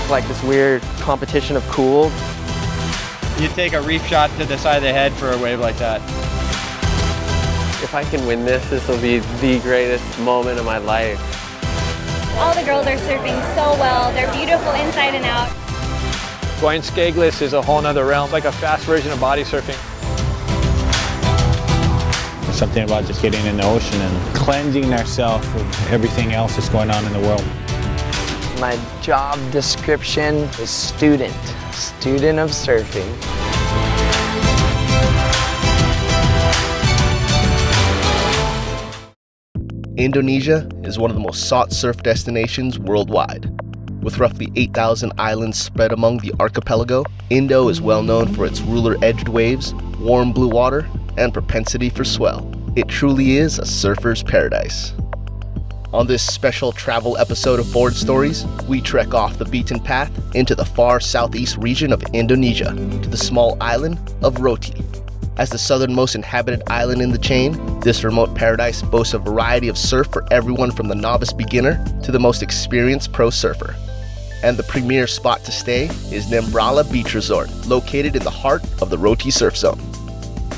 like this weird competition of cool. You take a reef shot to the side of the head for a wave like that. If I can win this, this will be the greatest moment of my life. All the girls are surfing so well. They're beautiful inside and out. Going skagless is a whole nother realm. It's like a fast version of body surfing. There's something about just getting in the ocean and cleansing ourselves of everything else that's going on in the world. My job description is student of surfing. Indonesia is one of the most sought surf destinations worldwide. With roughly 8,000 islands spread among the archipelago, Indo is well known for its ruler-edged waves, warm blue water, and propensity for swell. It truly is a surfer's paradise. On this special travel episode of Board Stories, we trek off the beaten path into the far southeast region of Indonesia to the small island of Roti. As the southernmost inhabited island in the chain, this remote paradise boasts a variety of surf for everyone from the novice beginner to the most experienced pro surfer. And the premier spot to stay is Nembrala Beach Resort, located in the heart of the Roti surf zone.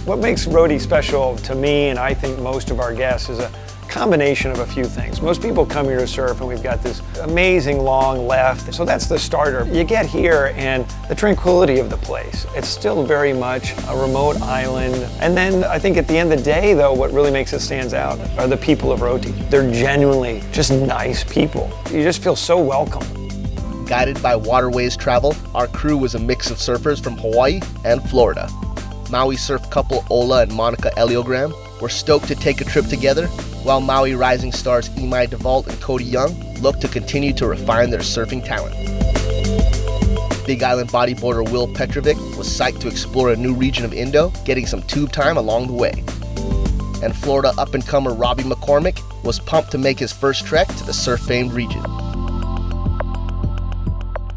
What makes Roti special to me, and I think most of our guests, is a combination of a few things. Most people come here to surf and we've got this amazing long left, so that's the starter. You get here and the tranquility of the place. It's still very much a remote island. And then I think at the end of the day though, what really makes it stand out are the people of Roti. They're genuinely just nice people. You just feel so welcome. Guided by Waterways Travel, our crew was a mix of surfers from Hawaii and Florida. Maui surf couple Ola and Monica Eliogram were stoked to take a trip together, while Maui rising stars Imai DeVault and Cody Young look to continue to refine their surfing talent. Big Island bodyboarder Will Petrovic was psyched to explore a new region of Indo, getting some tube time along the way. And Florida up-and-comer Robbie McCormick was pumped to make his first trek to the surf-famed region.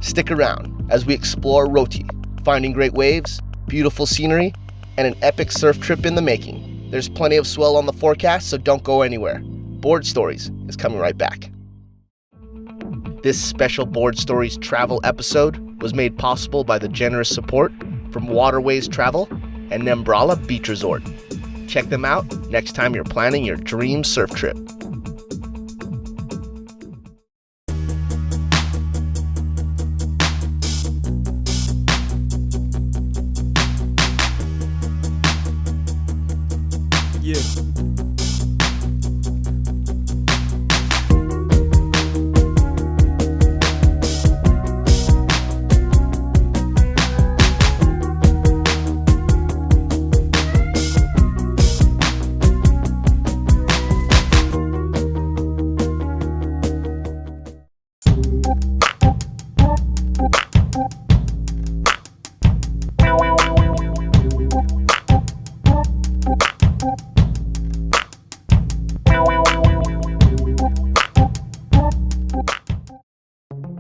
Stick around as we explore Roti, finding great waves, beautiful scenery, and an epic surf trip in the making. There's plenty of swell on the forecast, so don't go anywhere. Board Stories is coming right back. This special Board Stories travel episode was made possible by the generous support from Waterways Travel and Nembrala Beach Resort. Check them out next time you're planning your dream surf trip. Yeah.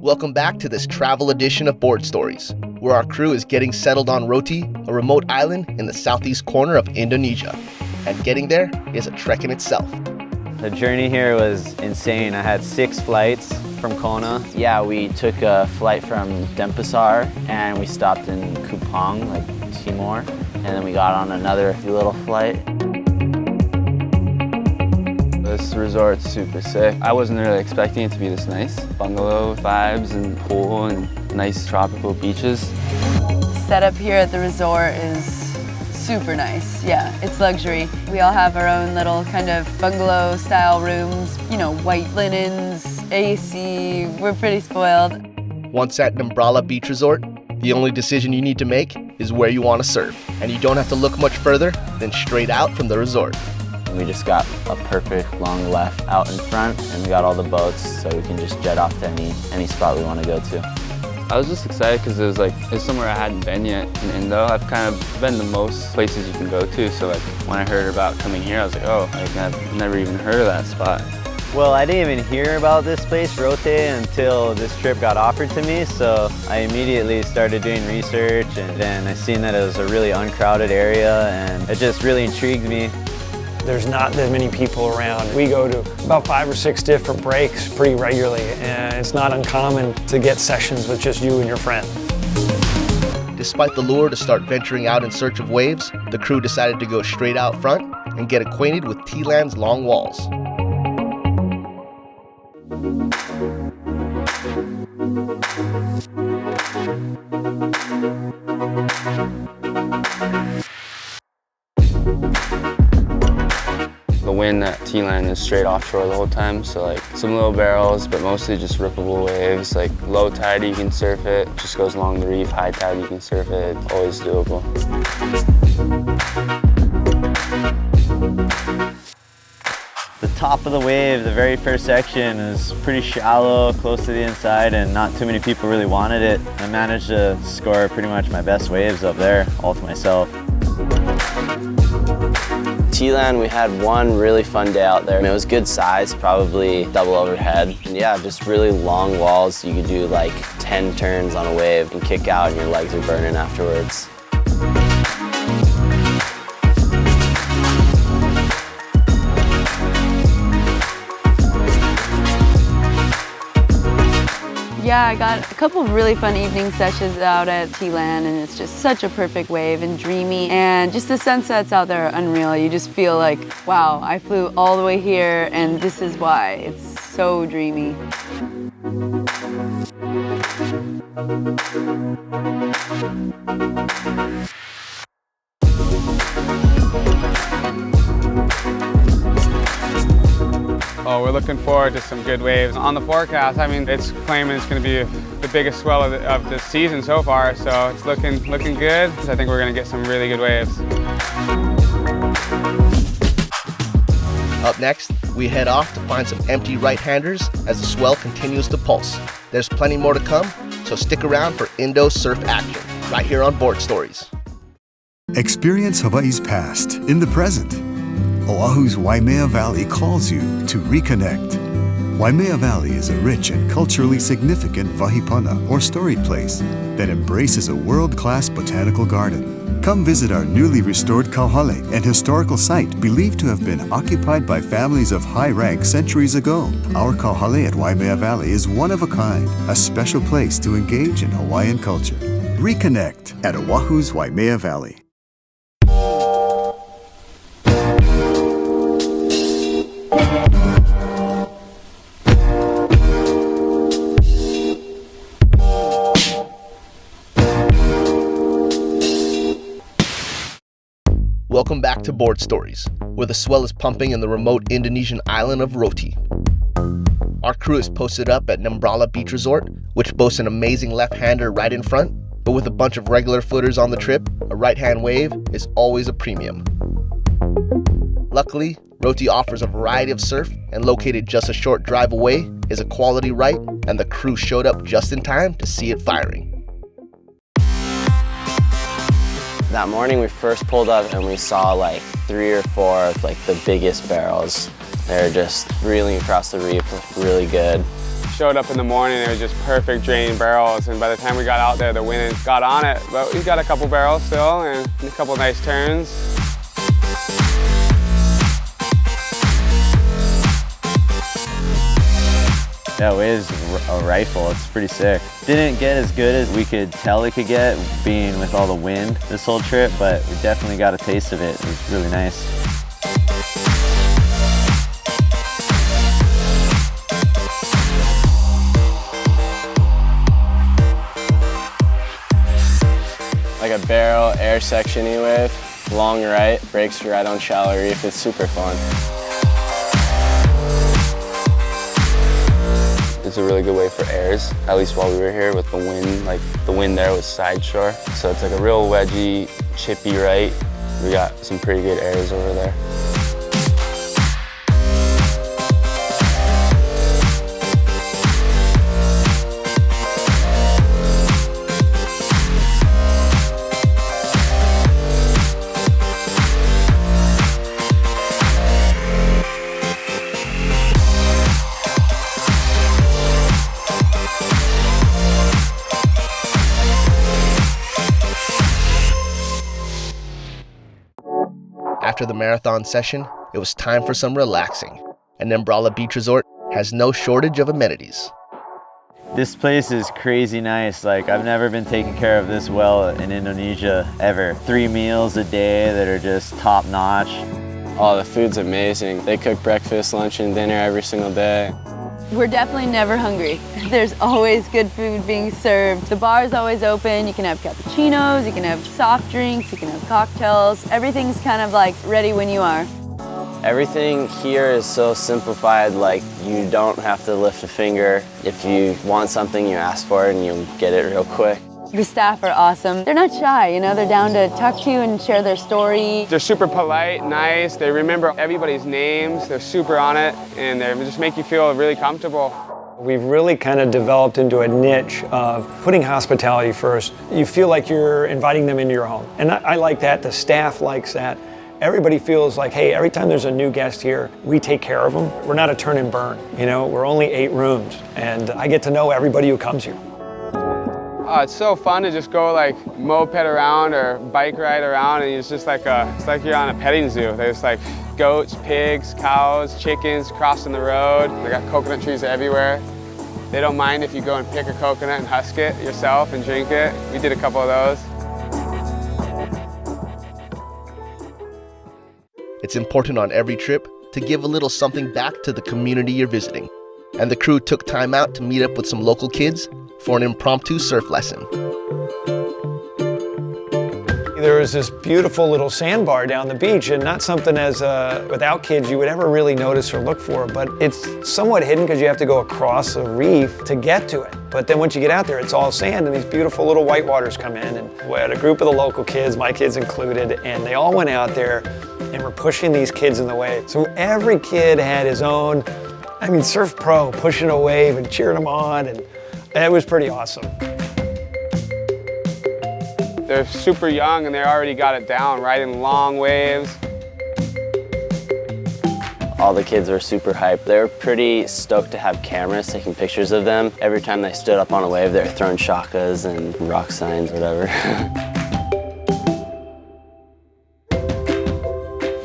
Welcome back to this travel edition of Board Stories, where our crew is getting settled on Roti, a remote island in the southeast corner of Indonesia. And getting there is a trek in itself. The journey here was insane. I had 6 flights from Kona. Yeah, we took a flight from Denpasar and we stopped in Kupang, like Timor, and then we got on another little flight. This resort's super sick. I wasn't really expecting it to be this nice. Bungalow vibes and pool and nice tropical beaches. Setup here at the resort is super nice. Yeah, it's luxury. We all have our own little kind of bungalow style rooms, you know, white linens, AC. We're pretty spoiled. Once at Nembrala Beach Resort, the only decision you need to make is where you want to surf. And you don't have to look much further than straight out from the resort. We just got a perfect long left out in front, and we got all the boats, so we can just jet off to any spot we want to go to. I was just excited because it's somewhere I hadn't been yet in Indo. I've kind of been to most places you can go to, so like when I heard about coming here, I was like, oh, I've never even heard of that spot. Well, I didn't even hear about this place, Rote, until this trip got offered to me, so I immediately started doing research, and then I seen that it was a really uncrowded area, and it just really intrigued me. there's not that many people around. We go to about 5 or 6 different breaks pretty regularly, and it's not uncommon to get sessions with just you and your friend. Despite the lure to start venturing out in search of waves, the crew decided to go straight out front and get acquainted with T-Land's long walls. The wind at T-Land is straight offshore the whole time, so like some little barrels, but mostly just rippable waves. Like low tide you can surf it, just goes along the reef. High tide you can surf it, always doable. The top of the wave, the very first section, is pretty shallow, close to the inside, and not too many people really wanted it. I managed to score pretty much my best waves up there, all to myself. T-Land, we had one really fun day out there. It was good size, probably double overhead. And yeah, just really long walls. You could do like 10 turns on a wave and kick out and your legs are burning afterwards. Yeah, I got a couple of really fun evening sessions out at T-Land, and it's just such a perfect wave and dreamy. And just the sunsets out there are unreal. You just feel like, wow, I flew all the way here, and this is why. It's so dreamy. Oh, we're looking forward to some good waves. On the forecast, I mean, it's claiming it's going to be the biggest swell of the season so far, so it's looking good. I think we're going to get some really good waves. Up next, we head off to find some empty right-handers as the swell continues to pulse. There's plenty more to come, so stick around for Indo surf action, right here on Board Stories. Experience Hawaii's past in the present. Oahu's Waimea Valley calls you to reconnect. Waimea Valley is a rich and culturally significant vahipana, or storied place, that embraces a world-class botanical garden. Come visit our newly restored kauhale, an historical site believed to have been occupied by families of high rank centuries ago. Our kauhale at Waimea Valley is one of a kind, a special place to engage in Hawaiian culture. Reconnect at Oahu's Waimea Valley. Welcome back to Board Stories, where the swell is pumping in the remote Indonesian island of Roti. Our crew is posted up at Nembrala Beach Resort, which boasts an amazing left-hander right in front, but with a bunch of regular footers on the trip, a right-hand wave is always a premium. Luckily, Roti offers a variety of surf, and located just a short drive away is a quality right, and the crew showed up just in time to see it firing. That morning we first pulled up and we saw like 3 or 4 of like the biggest barrels. They're just reeling across the reef really good. Showed up in the morning, they were just perfect draining barrels, and by the time we got out there, the wind got on it, but we got a couple barrels still and a couple nice turns. That wave's a rifle, it's pretty sick. Didn't get as good as we could tell it could get, being with all the wind this whole trip, but we definitely got a taste of it. It was really nice. Like a barrel air section-y wave, long right, breaks right on shallow reef. It's super fun. It's a really good way for airs, at least while we were here with the wind. Like the wind there was side shore, so it's like a real wedgy, chippy right. We got some pretty good airs over there. after the marathon session, it was time for some relaxing, and Nembrala Beach Resort has no shortage of amenities. This place is crazy nice. Like, I've never been taken care of this well in Indonesia ever. 3 meals a day that are just top notch. Oh, the food's amazing. They cook breakfast, lunch, and dinner every single day. We're definitely never hungry. There's always good food being served. The bar is always open. You can have cappuccinos, you can have soft drinks, you can have cocktails. Everything's kind of like ready when you are. Everything here is so simplified, like you don't have to lift a finger. If you want something, you ask for it and you'll get it real quick. The staff are awesome. They're not shy, you know, they're down to talk to you and share their story. They're super polite, nice. They remember everybody's names. They're super on it, and they just make you feel really comfortable. We've really kind of developed into a niche of putting hospitality first. You feel like you're inviting them into your home. And I like that, the staff likes that. Everybody feels like, hey, every time there's a new guest here, we take care of them. We're not a turn and burn, you know, we're only 8 rooms, and I get to know everybody who comes here. Oh, it's so fun to just go like moped around or bike ride around, and it's just like it's like you're on a petting zoo. There's like goats, pigs, cows, chickens crossing the road. They got coconut trees everywhere. They don't mind if you go and pick a coconut and husk it yourself and drink it. We did a couple of those. It's important on every trip to give a little something back to the community you're visiting. And the crew took time out to meet up with some local kids for an impromptu surf lesson. There was this beautiful little sandbar down the beach, and not something as without kids you would ever really notice or look for, but it's somewhat hidden because you have to go across a reef to get to it. But then once you get out there, it's all sand, and these beautiful little whitewaters come in, and we had a group of the local kids, my kids included, and they all went out there and were pushing these kids in the wave. So every kid had his own, surf pro pushing a wave and cheering them on, and it was pretty awesome. They're super young and they already got it down, riding long waves. All the kids were super hyped. They were pretty stoked to have cameras taking pictures of them. Every time they stood up on a wave, they were throwing shakas and rock signs, whatever.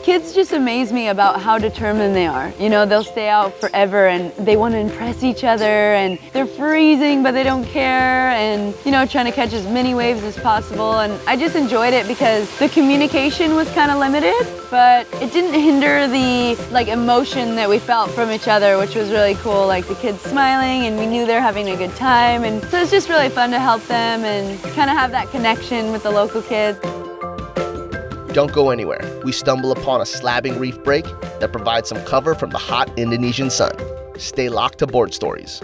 Kids just amaze me about how determined they are. You know, they'll stay out forever and they want to impress each other, and they're freezing but they don't care, and you know, trying to catch as many waves as possible. And I just enjoyed it because the communication was kind of limited, but it didn't hinder the emotion that we felt from each other, which was really cool. Like the kids smiling, and we knew they're having a good time, and so it's just really fun to help them and kind of have that connection with the local kids. Don't go anywhere. We stumble upon a slabbing reef break that provides some cover from the hot Indonesian sun. Stay locked to Board Stories.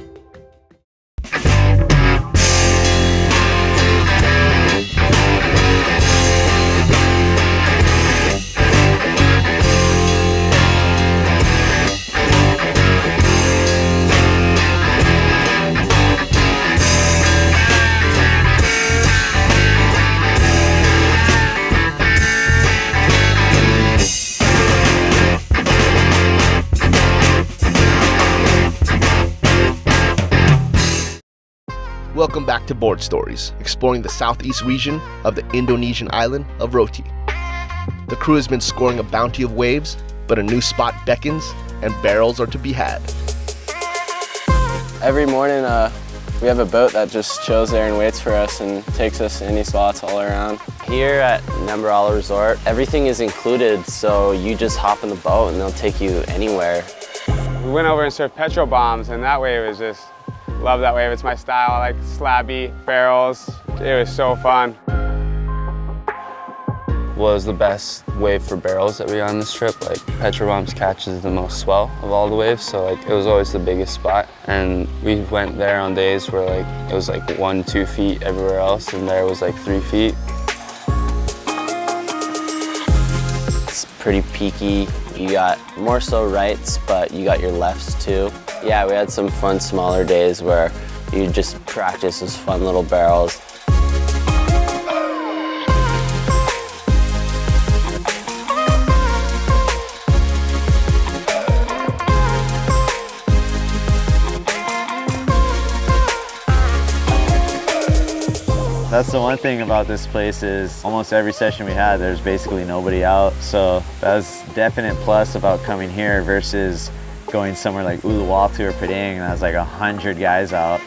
Welcome back to Board Stories, exploring the southeast region of the Indonesian island of Roti. The crew has been scoring a bounty of waves, but a new spot beckons and barrels are to be had. Every morning, we have a boat that just chills there and waits for us and takes us to any spots all around. Here at Nembrala Resort, everything is included, so you just hop in the boat and they'll take you anywhere. We went over and surfed petrol bombs, and that wave was just, love that wave. It's my style. I like slabby barrels. It was so fun. What was the best wave for barrels that we got on this trip? Like petrol bombs catches the most swell of all the waves, so it was always the biggest spot. And we went there on days where it was 1-2 feet everywhere else, and there was 3 feet. It's pretty peaky. You got more so rights, but you got your lefts too. Yeah, we had some fun smaller days where you just practice those fun little barrels. That's the one thing about this place is almost every session we had, there's basically nobody out. So that's definite plus about coming here versus going somewhere like Uluwatu or Padang and has like 100 guys out.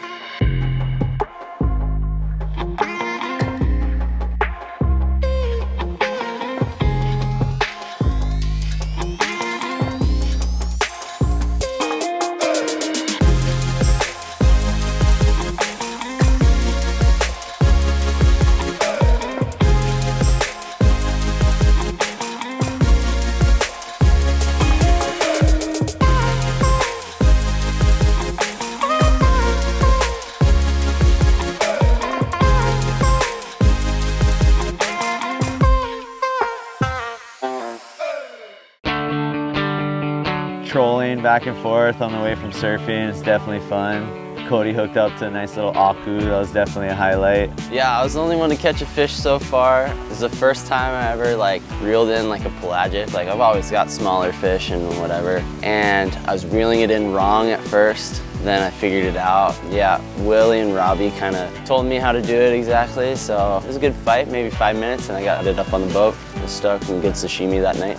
Trolling back and forth on the way from surfing, it's definitely fun. Cody hooked up to a nice little aku, that was definitely a highlight. Yeah, I was the only one to catch a fish so far. This is the first time I ever reeled in like a pelagic. Like I've always got smaller fish and whatever. And I was reeling it in wrong at first, then I figured it out. Yeah, Willie and Robbie kind of told me how to do it exactly. So it was a good fight, maybe 5 minutes, and I got it up on the boat. I was stoked and good sashimi that night.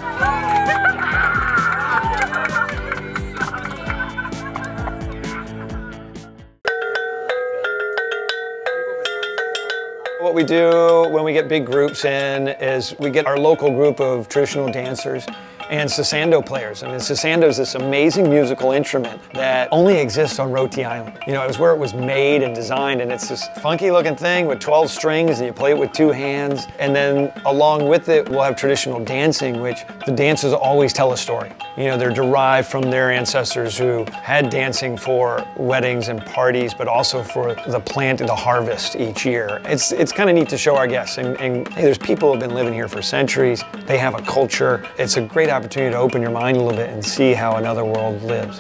What we do when we get big groups in is we get our local group of traditional dancers and sasando players. I mean, sasando is this amazing musical instrument that only exists on Roti Island. You know, it was where it was made and designed, and it's this funky looking thing with 12 strings, and you play it with 2 hands. And then along with it, we'll have traditional dancing, which the dances always tell a story. You know, they're derived from their ancestors who had dancing for weddings and parties, but also for the plant and the harvest each year. It's kind of neat to show our guests. And hey, there's people who have been living here for centuries. They have a culture. It's a great opportunity to open your mind a little bit and see how another world lives.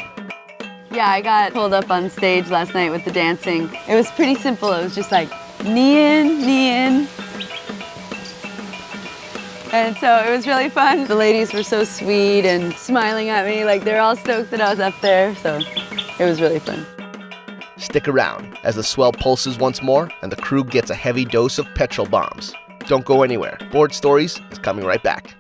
Yeah, I got pulled up on stage last night with the dancing. It was pretty simple. It was just like, Nian, Nian. And so it was really fun. The ladies were so sweet and smiling at me, like they're all stoked that I was up there, so it was really fun. Stick around as the swell pulses once more and the crew gets a heavy dose of petrol bombs. Don't go anywhere. Board Stories is coming right back.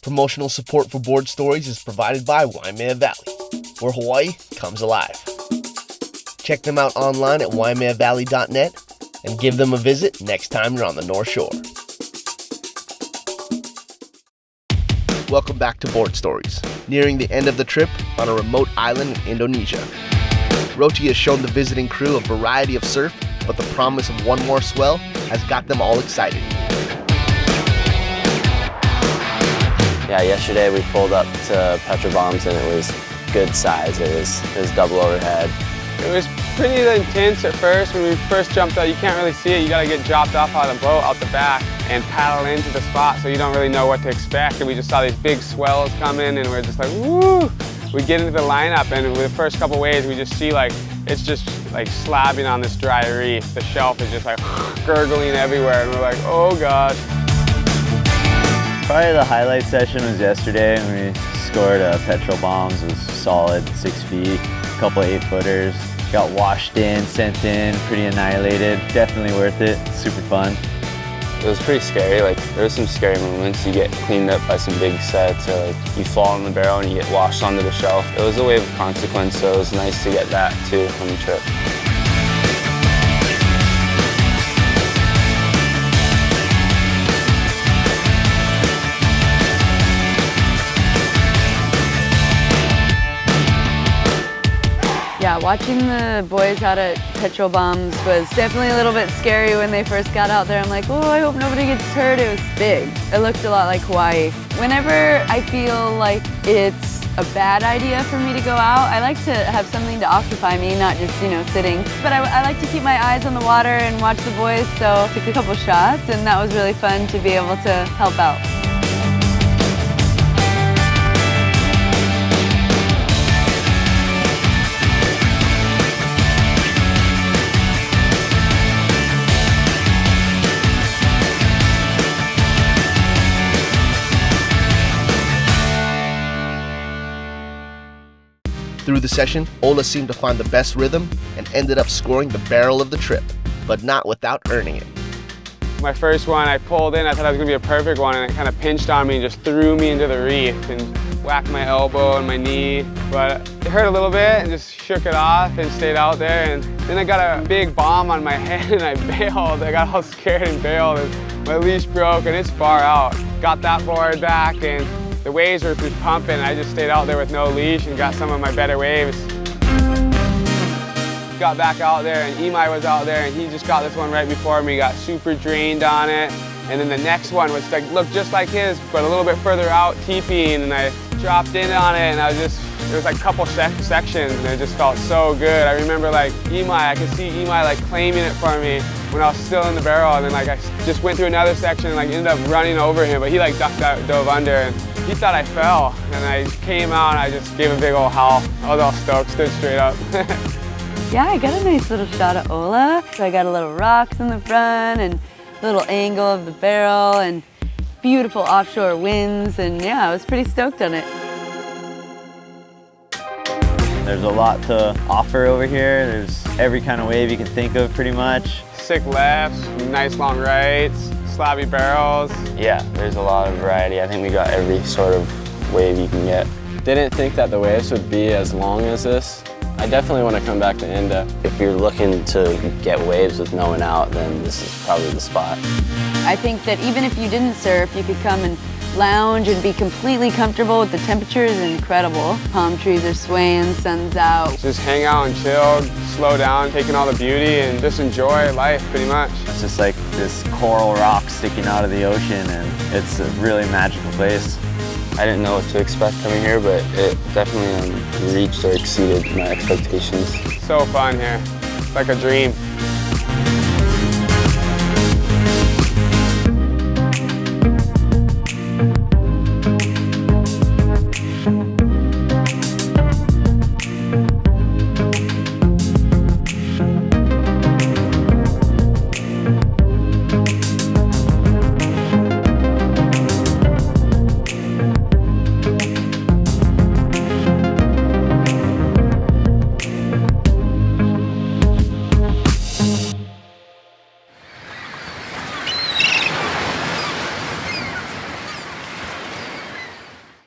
Promotional support for Board Stories is provided by Waimea Valley, where Hawaii comes alive. Check them out online at waimeavalley.net and give them a visit next time you're on the North Shore. Welcome back to Board Stories, nearing the end of the trip on a remote island in Indonesia. Roti has shown the visiting crew a variety of surf, but the promise of one more swell has got them all excited. Yeah, yesterday we pulled up to petrol bombs and it was good size. It was double overhead. It was pretty intense at first. When we first jumped out, you can't really see it. You gotta get dropped off out of the boat out the back and paddle into the spot, so you don't really know what to expect. And we just saw these big swells come in and we're just like, woo! We get into the lineup and with the first couple waves, we just see it's just like slabbing on this dry reef. The shelf is just like gurgling everywhere and we're like, oh God. Probably the highlight session was yesterday when we scored petrol bombs. It was solid, 6 feet, a couple 8-footers. Got washed in, sent in, pretty annihilated. Definitely worth it, super fun. It was pretty scary. There were some scary moments. You get cleaned up by some big sets, or you fall in the barrel and you get washed onto the shelf. It was a wave of consequence, so it was nice to get that too on the trip. Yeah, Yeah, watching the boys out at petrol bombs was definitely a little bit scary when they first got out there. I'm like, oh, I hope nobody gets hurt. It was big. It looked a lot like Hawaii. Whenever I feel like it's a bad idea for me to go out, I like to have something to occupy me, not just, sitting. But I like to keep my eyes on the water and watch the boys, so I took a couple shots, and that was really fun to be able to help out. Through the session, Ola seemed to find the best rhythm and ended up scoring the barrel of the trip, but not without earning it. My first one, I pulled in, I thought it was gonna be a perfect one, and it kind of pinched on me and just threw me into the reef and whacked my elbow and my knee. But it hurt a little bit and just shook it off and stayed out there. And then I got a big bomb on my head and I bailed. I got all scared and bailed, and my leash broke and it's far out. Got that board back, and the waves were just pumping. I just stayed out there with no leash and got some of my better waves. Got back out there, and Imai was out there, and he just got this one right before me, got super drained on it. And then the next one was like, looked just like his, but a little bit further out, teepeeing, and I dropped in on it, and it was like a couple sections, and it just felt so good. I remember like I could see Imai like claiming it for me when I was still in the barrel, and then like I just went through another section and like ended up running over him, but he like ducked out, dove under, and he thought I fell, and I came out and I just gave a big old howl. I was all stoked, stood straight up. Yeah, I got a nice little shot of Ola. So I got a little rocks in the front and a little angle of the barrel and beautiful offshore winds, and yeah, I was pretty stoked on it. There's a lot to offer over here. There's every kind of wave you can think of pretty much. Sick lefts, nice long rights, slabby barrels. Yeah, there's a lot of variety. I think we got every sort of wave you can get. Didn't think that the waves would be as long as this. I definitely want to come back to Indo. If you're looking to get waves with no one out, then this is probably the spot. I think that even if you didn't surf, you could come and lounge and be completely comfortable with the temperature is incredible. Palm trees are swaying, sun's out. Just hang out and chill, slow down, taking all the beauty, and just enjoy life pretty much. It's just like this coral rock sticking out of the ocean, and it's a really magical place. I didn't know what to expect coming here, but it definitely reached or exceeded my expectations. So fun here, it's like a dream.